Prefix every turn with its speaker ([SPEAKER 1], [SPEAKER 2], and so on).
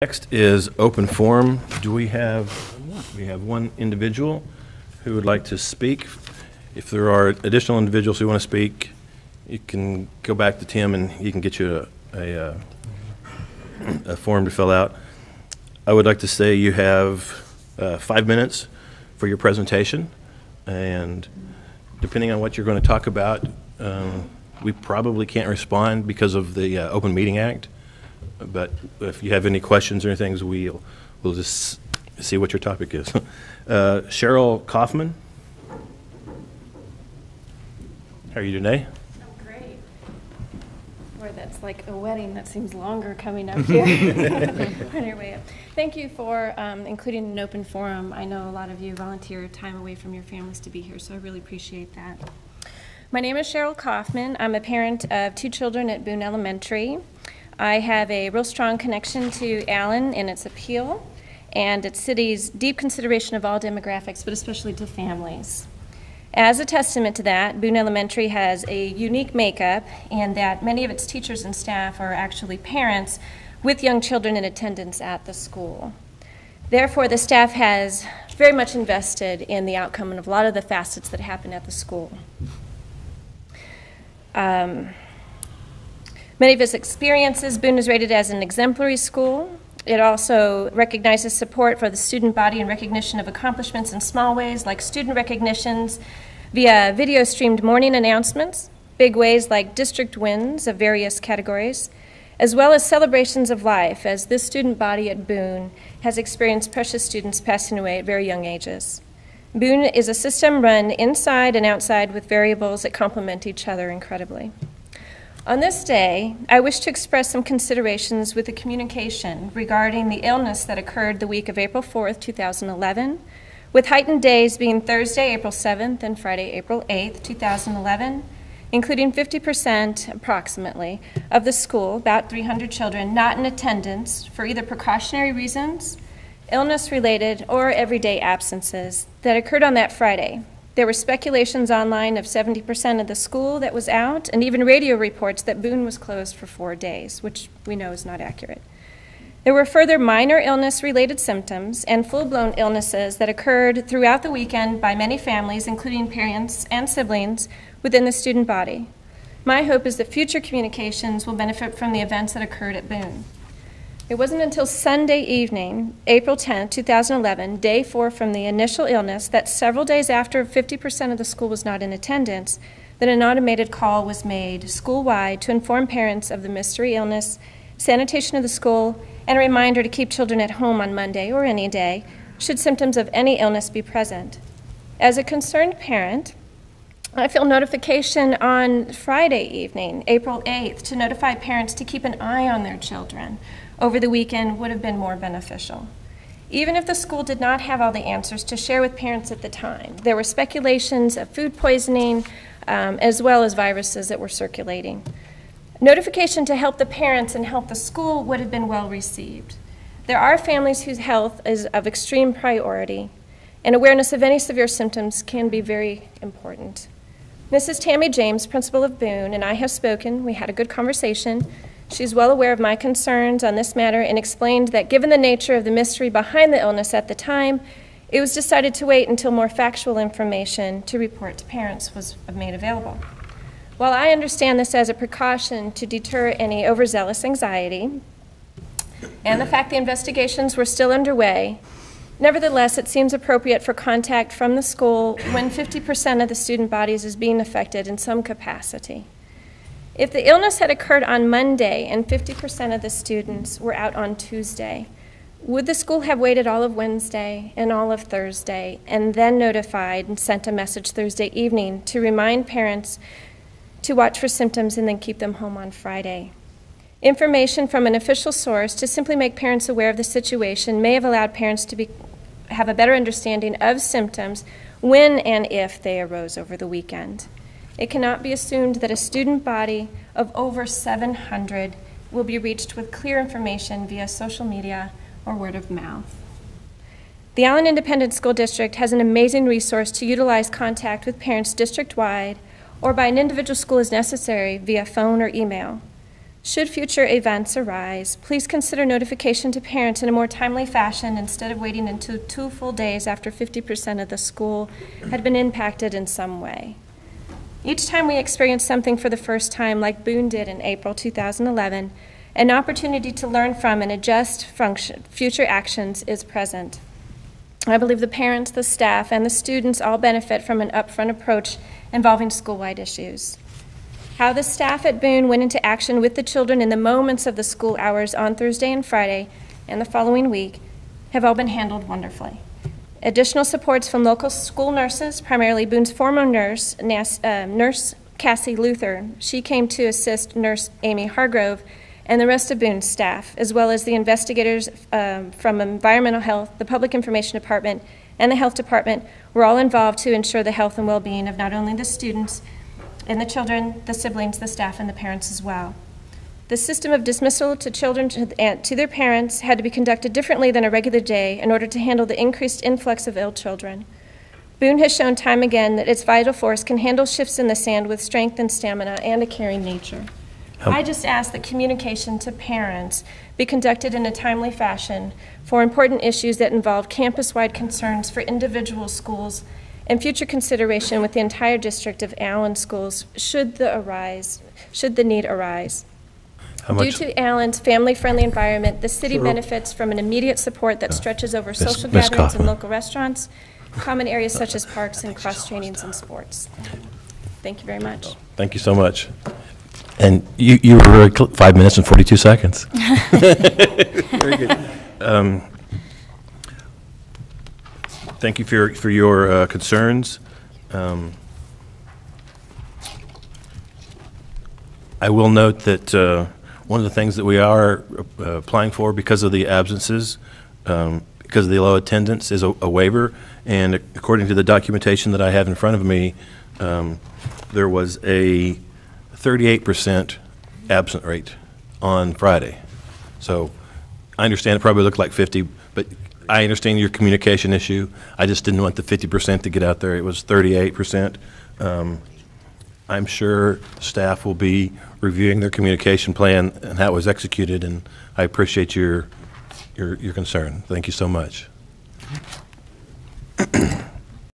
[SPEAKER 1] Next is open forum. We have one individual who would like to speak. If there are additional individuals who want to speak, you can go back to Tim and he can get you a form to fill out. I would like to say you have 5 minutes for your presentation, and depending on what you're going to talk about, we probably can't respond because of the Open Meeting Act. But if you have any questions or anything, we'll just see what your topic is. Cheryl Kaufman. How are you today?
[SPEAKER 2] I'm great. Boy, that's like a wedding that seems longer coming up here. On your way up. Thank you for including an open forum. I know a lot of you volunteer time away from your families to be here, so I really appreciate that. My name is Cheryl Kaufman. I'm a parent of 2 children at Boone Elementary. I have a real strong connection to Allen and its appeal and its city's deep consideration of all demographics, but especially to families. As a testament to that, Boone Elementary has a unique makeup in that many of its teachers and staff are actually parents with young children in attendance at the school. Therefore, the staff has very much invested in the outcome of a lot of the facets that happen at the school. Many of its experiences, Boone is rated as an exemplary school. It also recognizes support for the student body and recognition of accomplishments in small ways like student recognitions via video streamed morning announcements, big ways like district wins of various categories, as well as celebrations of life, as this student body at Boone has experienced precious students passing away at very young ages. Boone is a system run inside and outside with variables that complement each other incredibly. On this day, I wish to express some considerations with the communication regarding the illness that occurred the week of April 4th, 2011, with heightened days being Thursday, April 7th, and Friday, April 8th, 2011, including 50% approximately of the school, about 300 children, not in attendance for either precautionary reasons, illness-related, or everyday absences that occurred on that Friday. There were speculations online of 70% of the school that was out, and even radio reports that Boone was closed for 4 days, which we know is not accurate. There were further minor illness-related symptoms and full-blown illnesses that occurred throughout the weekend by many families, including parents and siblings, within the student body. My hope is that future communications will benefit from the events that occurred at Boone. It wasn't until Sunday evening, April 10, 2011, day 4 from the initial illness, that several days after 50% of the school was not in attendance, that an automated call was made school-wide to inform parents of the mystery illness, sanitation of the school, and a reminder to keep children at home on Monday or any day should symptoms of any illness be present. As a concerned parent, I feel notification on Friday evening, April 8th, to notify parents to keep an eye on their children over the weekend would have been more beneficial. Even if the school did not have all the answers to share with parents at the time, there were speculations of food poisoning as well as viruses that were circulating. Notification to help the parents and help the school would have been well received. There are families whose health is of extreme priority, and awareness of any severe symptoms can be very important. Mrs. Tammy James, principal of Boone, and I have spoken. We had a good conversation. She's well aware of my concerns on this matter and explained that given the nature of the mystery behind the illness at the time, it was decided to wait until more factual information to report to parents was made available. While I understand this as a precaution to deter any overzealous anxiety, and the fact the investigations were still underway, nevertheless, it seems appropriate for contact from the school when 50% of the student bodies is being affected in some capacity. If the illness had occurred on Monday and 50% of the students were out on Tuesday, would the school have waited all of Wednesday and all of Thursday and then notified and sent a message Thursday evening to remind parents to watch for symptoms and then keep them home on Friday? Information from an official source to simply make parents aware of the situation may have allowed parents to have a better understanding of symptoms when and if they arose over the weekend. It cannot be assumed that a student body of over 700 will be reached with clear information via social media or word of mouth. The Allen Independent School District has an amazing resource to utilize contact with parents district-wide or by an individual school as necessary via phone or email. Should future events arise, please consider notification to parents in a more timely fashion instead of waiting until 2 full days after 50% of the school had been impacted in some way. Each time we experience something for the first time, like Boone did in April 2011, an opportunity to learn from and adjust future actions is present. I believe the parents, the staff, and the students all benefit from an upfront approach involving school-wide issues. How the staff at Boone went into action with the children in the moments of the school hours on Thursday and Friday and the following week have all been handled wonderfully. Additional supports from local school nurses, primarily Boone's former nurse, Nurse Cassie Luther. She came to assist Nurse Amy Hargrove and the rest of Boone's staff, as well as the investigators from Environmental Health, the Public Information Department, and the Health Department were all involved to ensure the health and well-being of not only the students and the children, the siblings, the staff, and the parents as well. The system of dismissal to children to their parents had to be conducted differently than a regular day in order to handle the increased influx of ill children. Boone has shown time again that its vital force can handle shifts in the sand with strength and stamina and a caring nature. I just ask that communication to parents be conducted in a timely fashion for important issues that involve campus-wide concerns for individual schools and future consideration with the entire district of Allen schools should the need arise. Due to Allen's family-friendly environment, the city benefits from an immediate support that stretches over social gatherings and local restaurants, common areas such as parks and cross-trainings and sports. Thank you very much.
[SPEAKER 1] Thank you so much. And you were very 5 minutes and 42 seconds. Very good. Thank you for your concerns. I will note that one of the things that we are applying for because of the absences, because of the low attendance, is a waiver. And according to the documentation that I have in front of me, there was a 38% absent rate on Friday. So I understand it probably looked like 50, but I understand your communication issue. I just didn't want the 50% to get out there. It was 38%. I'm sure staff will be reviewing their communication plan and how it was executed, and I appreciate your concern. Thank you so much.